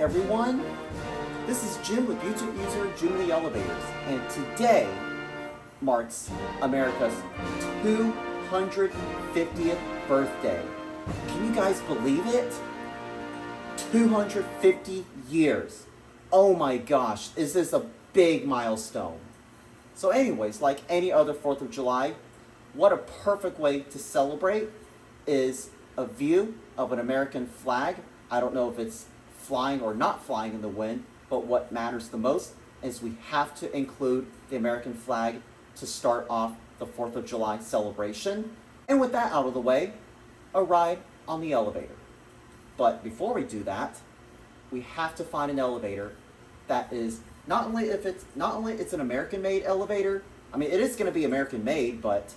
everyone, this is Jim with YouTube user Jim the Elevators, and today marks America's 250th birthday. Can you guys believe it? 250 years. Oh my gosh, is this a big milestone? So anyways, like any other 4th of July, what a perfect way to celebrate is a view of an American flag. I don't know if it's flying or not flying in the wind, but what matters the most is we have to include the American flag to start off the 4th of July celebration. And with that out of the way, a ride on the elevator. But before we do that, we have to find an elevator that is not only it's an American-made elevator. I mean, it is going to be American-made, but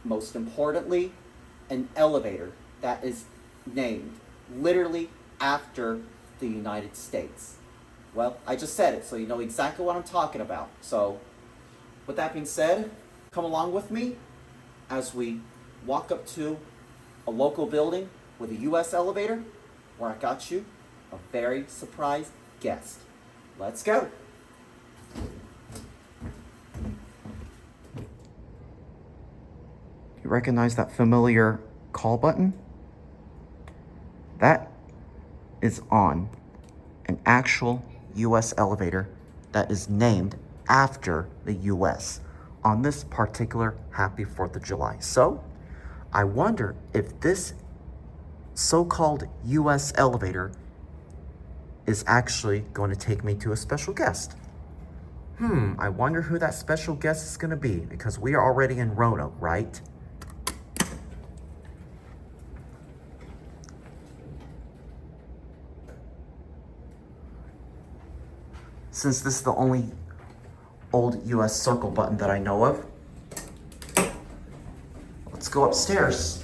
most importantly, an elevator that is named literally after the United States. Well, I just said it, so you know exactly what I'm talking about. So, with that being said, come along with me as we walk up to a local building with a U.S. elevator where I got you a very surprise guest. Let's go. You recognize that familiar call button? That is on an actual U.S. elevator that is named after the U.S. on this particular happy 4th of July. So, I wonder if this so-called U.S. elevator is actually going to take me to a special guest. I wonder who that special guest is going to be, because we are already in Roanoke, right? Since this is the only old U.S. circle button that I know of, let's go upstairs.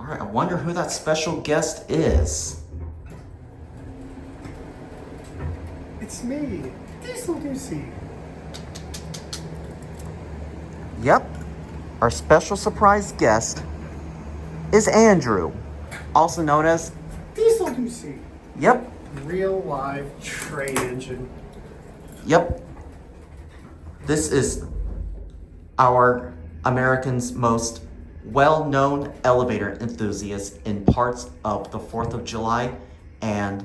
All right, I wonder who that special guest is. It's me, Diesel Lucy. Yep, our special surprise guest is Andrew, also known as Diesel Lucy. Yep. Real live train engine. Yep. This is our American's most well-known elevator enthusiast in parts of the 4th of July, and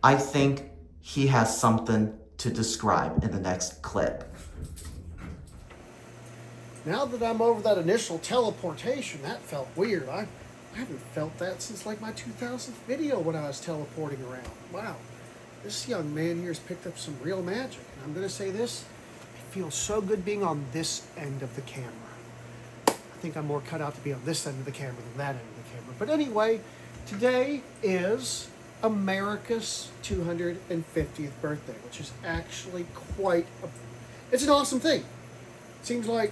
I think he has something to describe in the next clip. Now that I'm over that initial teleportation, that felt weird. I haven't felt that since like my 2000th video when I was teleporting around. Wow, this young man here has picked up some real magic. And I'm going to say this, it feels so good being on this end of the camera. I think I'm more cut out to be on this end of the camera than that end of the camera. But anyway, today is America's 250th birthday, which is actually it's an awesome thing. It seems like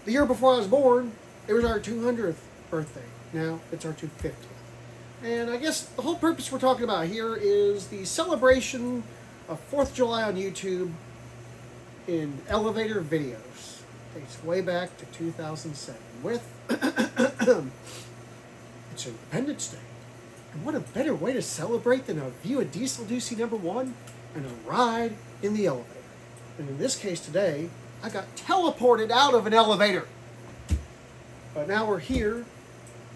the year before I was born, it was our 200th birthday. Now it's our 250th. And I guess the whole purpose we're talking about here is the celebration of 4th of July on YouTube in elevator videos. Dates way back to 2007 with it's Independence Day. And what a better way to celebrate than a view of Diesel Ducey #1 and a ride in the elevator. And in this case today, I got teleported out of an elevator. But now we're here,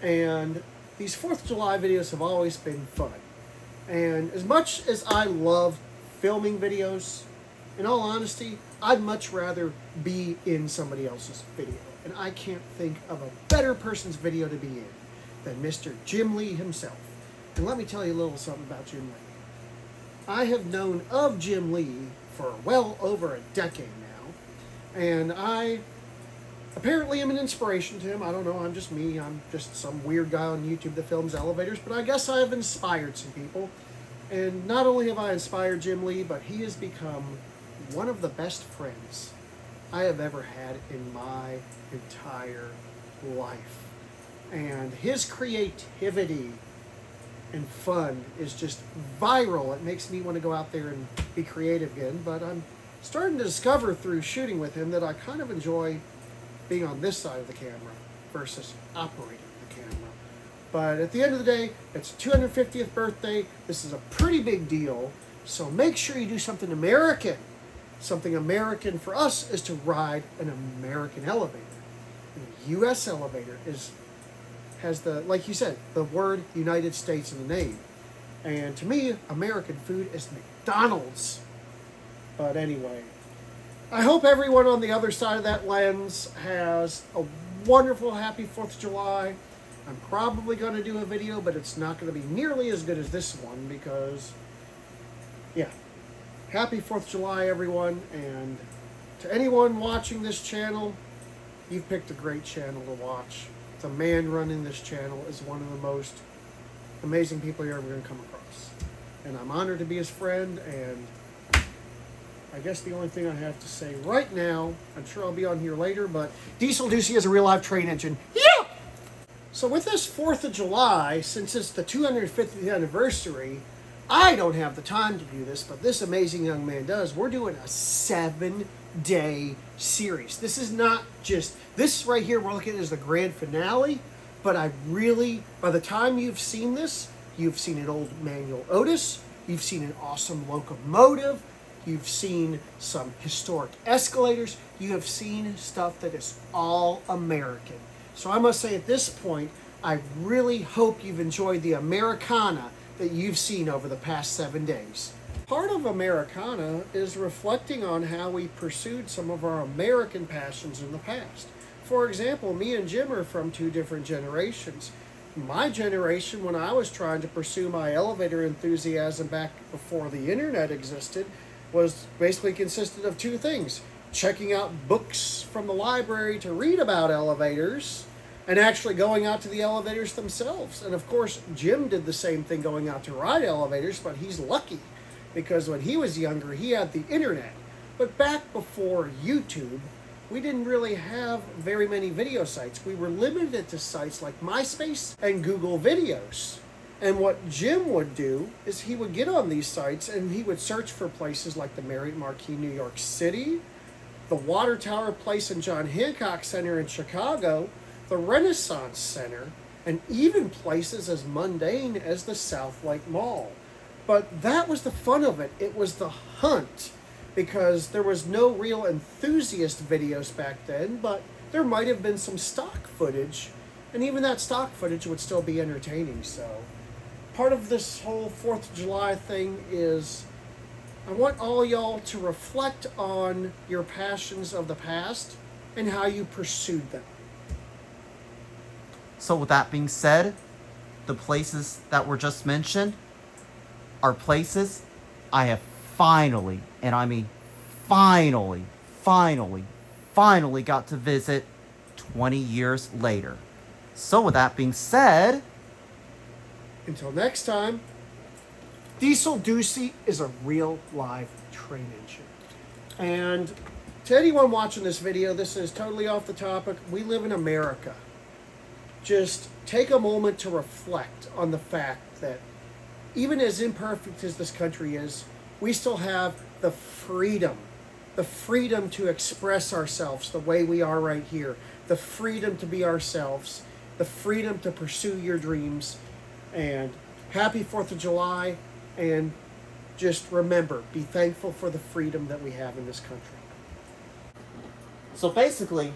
and these 4th of July videos have always been fun. And as much as I love filming videos, in all honesty, I'd much rather be in somebody else's video. And I can't think of a better person's video to be in than Mr. Jim Lee himself. And let me tell you a little something about Jim Lee. I have known of Jim Lee for well over a decade now. And I apparently am an inspiration to him. I don't know, I'm just me. I'm just some weird guy on YouTube that films elevators. But I guess I have inspired some people. And not only have I inspired Jim Lee, but he has become one of the best friends I have ever had in my entire life. And his creativity and fun is just viral. It makes me want to go out there and be creative again, but I'm starting to discover through shooting with him that I kind of enjoy being on this side of the camera versus operating the camera. But at the end of the day, it's 250th birthday. This is a pretty big deal. So make sure you do something American. Something American for us is to ride an American elevator. And the U.S. elevator has the, like you said, the word United States in the name. And to me, American food is McDonald's. But anyway, I hope everyone on the other side of that lens has a wonderful, happy 4th of July. I'm probably going to do a video, but it's not going to be nearly as good as this one because, yeah. Happy 4th of July, everyone. And to anyone watching this channel, you've picked a great channel to watch. The man running this channel is one of the most amazing people you're ever going to come across. And I'm honored to be his friend, and I guess the only thing I have to say right now, I'm sure I'll be on here later, but Diesel Ducey is a real live train engine. Yeah! So with this 4th of July, since it's the 250th anniversary, I don't have the time to do this, but this amazing young man does. We're doing a 7-day series. This is not just, this right here we're looking at is the grand finale, but I really, by the time you've seen this, you've seen an old manual Otis, you've seen an awesome locomotive, you've seen some historic escalators, you have seen stuff that is all American. So I must say at this point, I really hope you've enjoyed the Americana that you've seen over the past 7 days. Part of Americana is reflecting on how we pursued some of our American passions in the past. For example, me and Jim are from 2 different generations. My generation, when I was trying to pursue my elevator enthusiasm back before the internet existed, was basically consisted of 2 things. Checking out books from the library to read about elevators, and actually going out to the elevators themselves. And of course, Jim did the same thing going out to ride elevators, but he's lucky because when he was younger, he had the internet. But back before YouTube, we didn't really have very many video sites. We were limited to sites like MySpace and Google Videos. And what Jim would do is he would get on these sites and he would search for places like the Marriott Marquis, New York City, the Water Tower Place and John Hancock Center in Chicago, the Renaissance Center, and even places as mundane as the Southlake Mall. But that was the fun of it. It was the hunt, because there was no real enthusiast videos back then, but there might have been some stock footage, and even that stock footage would still be entertaining. So part of this whole 4th of July thing is I want all y'all to reflect on your passions of the past and how you pursued them. So with that being said, the places that were just mentioned are places I have finally, and I mean finally got to visit 20 years later. So with that being said, until next time, Diesel Ducey is a real live train engine. And to anyone watching this video, this is totally off the topic. We live in America. Just take a moment to reflect on the fact that even as imperfect as this country is, we still have the freedom to express ourselves the way we are right here, the freedom to be ourselves, the freedom to pursue your dreams. And happy 4th of July, and just remember, be thankful for the freedom that we have in this country. so basically,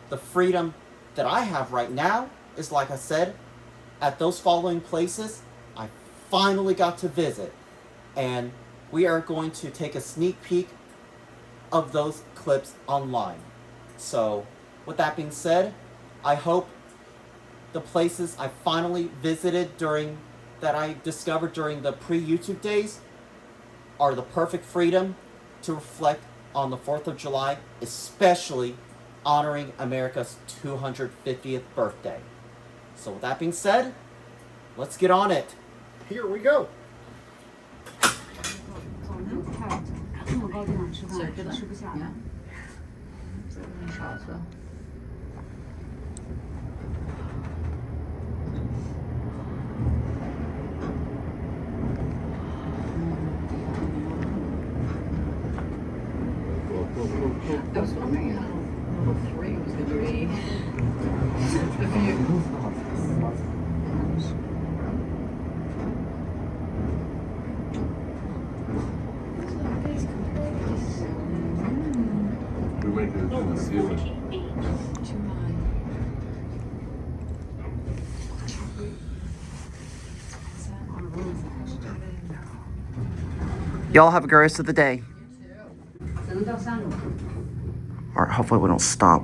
the freedom that I have right now is, like I said, at those following places I finally got to visit. And we are going to take a sneak peek of those clips online. So with that being said, I hope the places I finally visited that I discovered during the pre-YouTube days are the perfect freedom to reflect on the 4th of July, especially honoring America's 250th birthday. So with that being said, let's get on it. Here we go. I was wondering how level 3 was going to be. The view. We might do it in the ceiling. Too high. Y'all have a great rest of the day. Or hopefully we don't stop.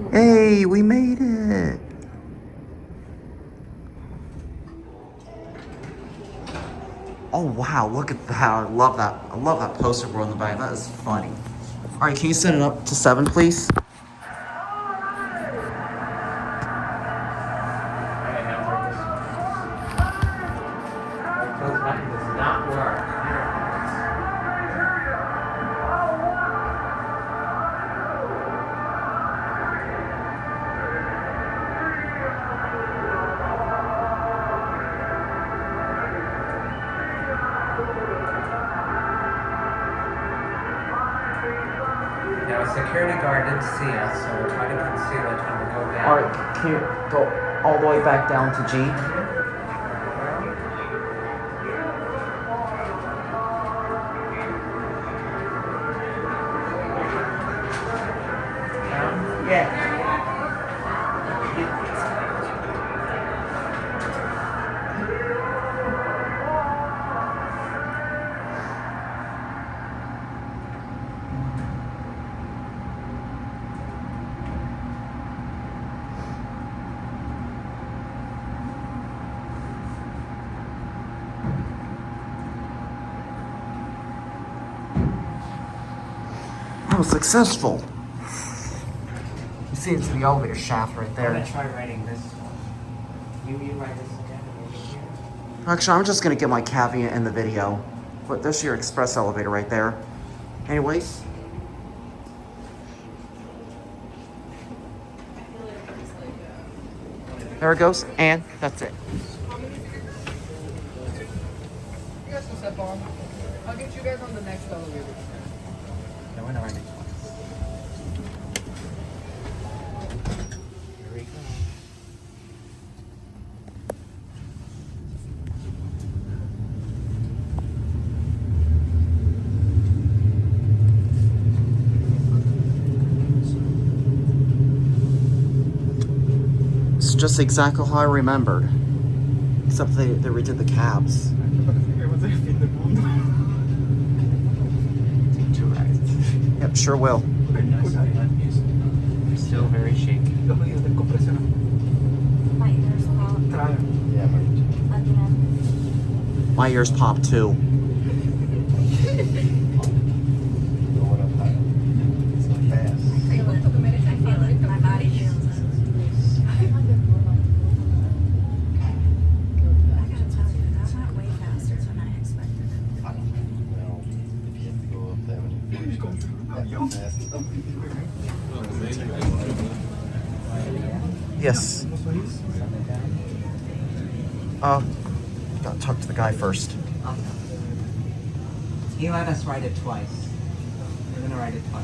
Hey, we made it. Oh wow, look at that. I love that. I love that poster board on the back. That is funny. All right, can you set it up to 7, please? Now, a security guard didn't see us, so we're trying to conceal it when we go down. All right, can you go all the way back down to G? Yeah. That was successful. You see it's the elevator shaft right I'm there. gonna try writing this one. You write this again and maybe here. Actually, I'm just gonna get my caveat in the video. But there's your express elevator right there. Anyways. There it goes, and that's it. You guys can step on. I'll get you guys on the next elevator. No, we're not writing twice. Here we go. It's just exactly how I remembered. Except they redid the cabs. Two rides. Yep, sure will. You're still very shaky. My ears pop again. My ears pop too. I feel it. My body feels it. I gotta tell you, that went way faster than I expected it. Yes. Gotta talk to the guy first. He let us write it twice. We're gonna write it twice.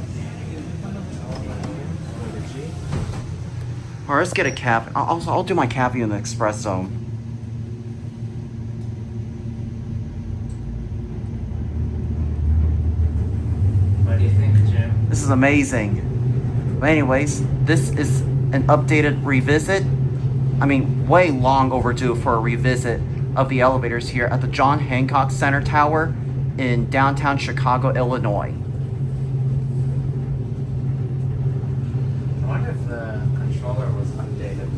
Alright, let's get a cab. I'll do my cabbie in the express zone. What do you think, Jim? This is amazing. But anyways, this is an updated revisit. I mean, way long overdue for a revisit of the elevators here at the John Hancock Center Tower in downtown Chicago, Illinois. I wonder if the controller was updated.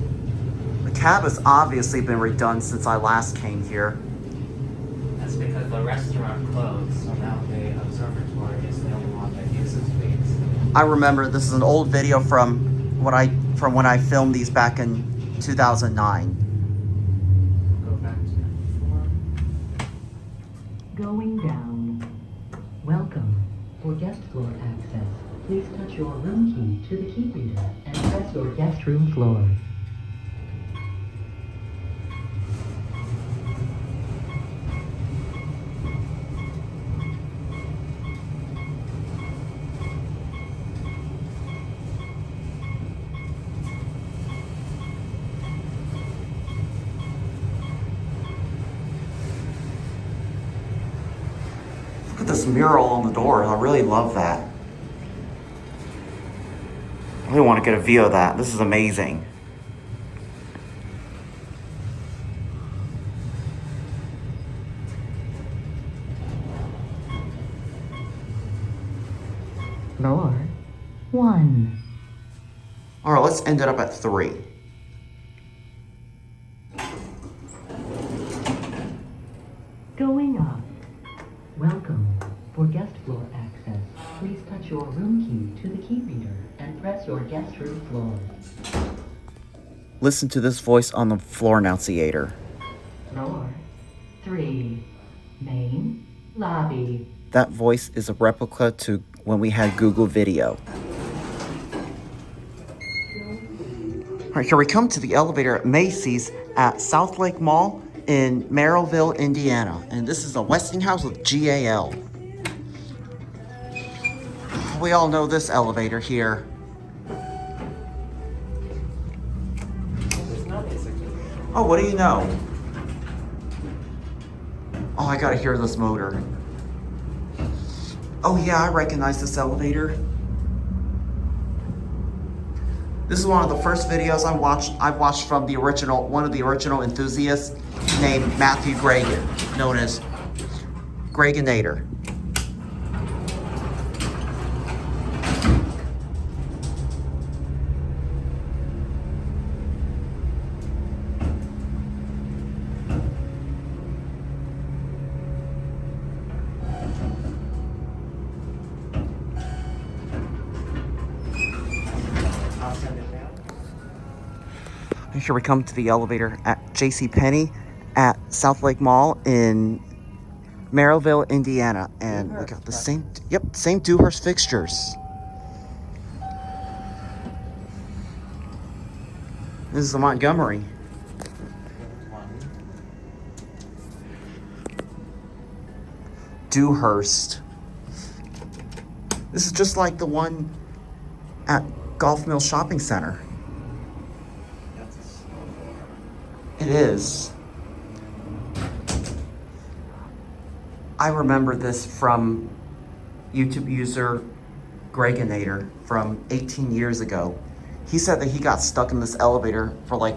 The cab has obviously been redone since I last came here. That's It's because the restaurant closed, so now the observatory is the only one that uses these. I remember this is an old video from when I filmed these back in 2009. Go back to Going down. Welcome. For guest floor access, please touch your room key to the key reader and press your guest room floor. Look at this mural on the door. I really love that. I really want to get a view of that. This is amazing. Floor 1. All right, let's end it up at 3. Going up. Welcome. For guest floor access, please touch your room key to the key reader and press your guest room floor. Listen to this voice on the floor annunciator. Floor 3. Main lobby. That voice is a replica to when we had Google Video. All right, here we come to the elevator at Macy's at Southlake Mall in Merrillville, Indiana. And this is a Westinghouse with GAL. We all know this elevator here. Oh, what do you know? Oh, I gotta hear this motor. Oh yeah, I recognize this elevator. This is one of the first videos I've watched from one of the original enthusiasts named Matthew Graegin, known as Graeginator. And here we come to the elevator at JCPenney at Southlake Mall in Merrillville, Indiana. And we got the same Dewhurst fixtures. This is the Montgomery. Dewhurst. This is just like the one at Golf Mill Shopping Center. It is. I remember this from YouTube user Graeginator from 18 years ago. He said that he got stuck in this elevator for like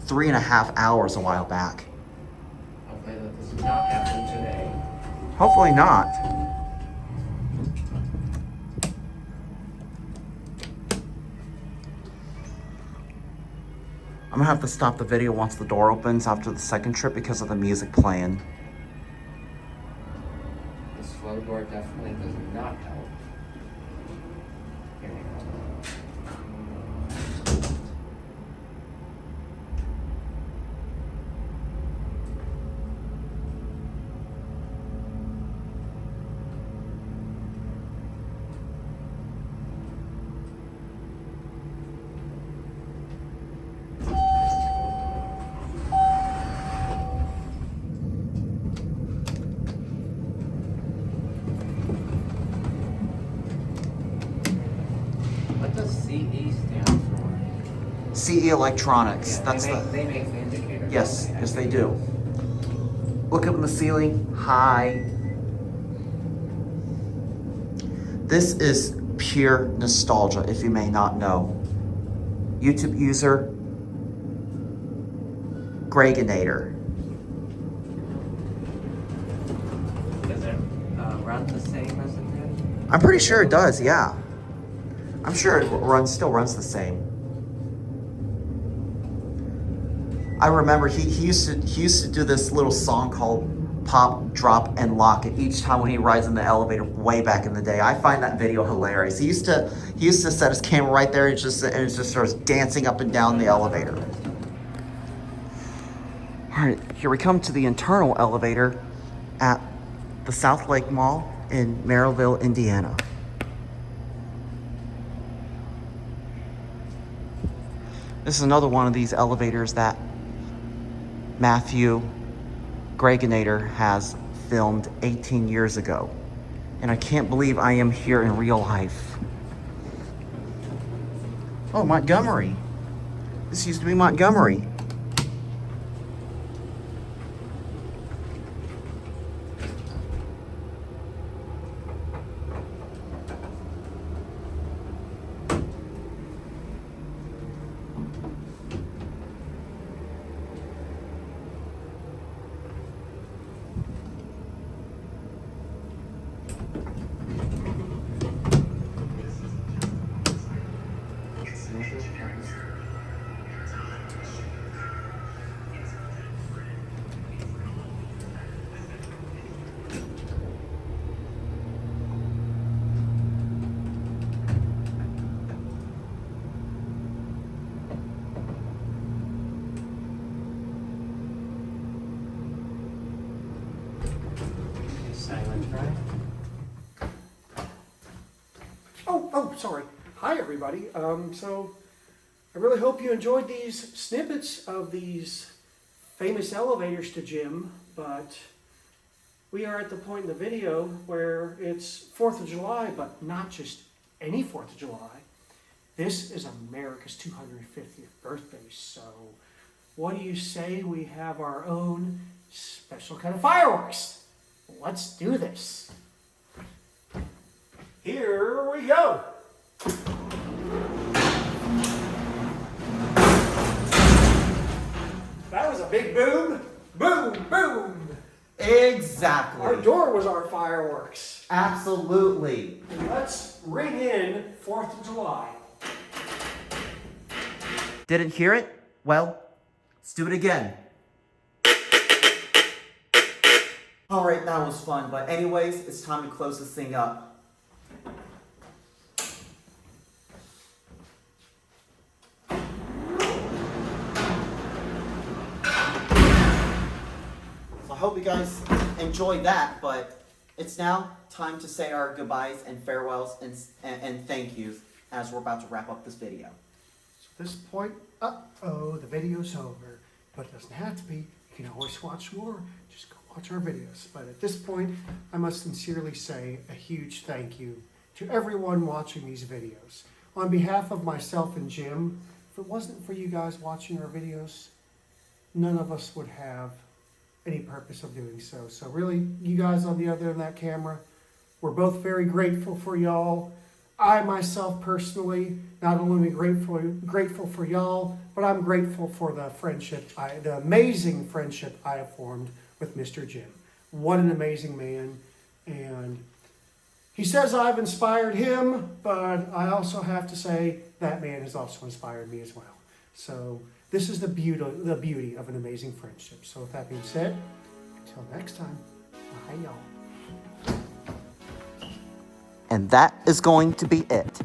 3.5 hours a while back. Hopefully that does not happen today. Hopefully not. I'm gonna have to stop the video once the door opens after the second trip because of the music playing. The slow door definitely does not help. Here we go. What does CE stand for? CE Electronics. Yeah, That's they make the indicator. Yes, yes they do. Look up in the ceiling. Hi. This is pure nostalgia, if you may not know. YouTube user Graeginator. Does it run the same as it did? I'm pretty sure it does, yeah. I'm sure it still runs the same. I remember he used to do this little song called pop, drop, and lock it each time when he rides in the elevator way back in the day. I find that video hilarious. He used to set his camera right there and it just starts dancing up and down the elevator. All right, here we come to the internal elevator at the Southlake Mall in Merrillville, Indiana. This is another one of these elevators that Matthew Graegin has filmed 18 years ago. And I can't believe I am here in real life. Oh, Montgomery. This used to be Montgomery. Silent, right? Oh, sorry. Hi, everybody. So I really hope you enjoyed these snippets of these famous elevators to Jim, but we are at the point in the video where it's 4th of July, but not just any 4th of July. This is America's 250th birthday, so what do you say we have our own special kind of fireworks? Let's do this. Here we go. That was a big boom. Boom, boom. Exactly. Our door was our fireworks. Absolutely. Let's ring in 4th of July. Didn't hear it? Well, let's do it again. All right, that was fun. But anyways, it's time to close this thing up. So I hope you guys enjoyed that, but it's now time to say our goodbyes and farewells and thank yous as we're about to wrap up this video. So at this point, the video's over. But it doesn't have to be. You can always watch more. Just go watch our videos. But at this point, I must sincerely say a huge thank you to everyone watching these videos. On behalf of myself and Jim, if it wasn't for you guys watching our videos, none of us would have any purpose of doing so. So really, you guys on the other end of that camera, we're both very grateful for y'all. I myself personally, not only grateful for y'all, but I'm grateful for the amazing friendship I have formed with Mr. Jim. What an amazing man. And he says I've inspired him, but I also have to say that man has also inspired me as well. So this is the beauty of an amazing friendship. So with that being said, until next time, bye y'all. And that is going to be it.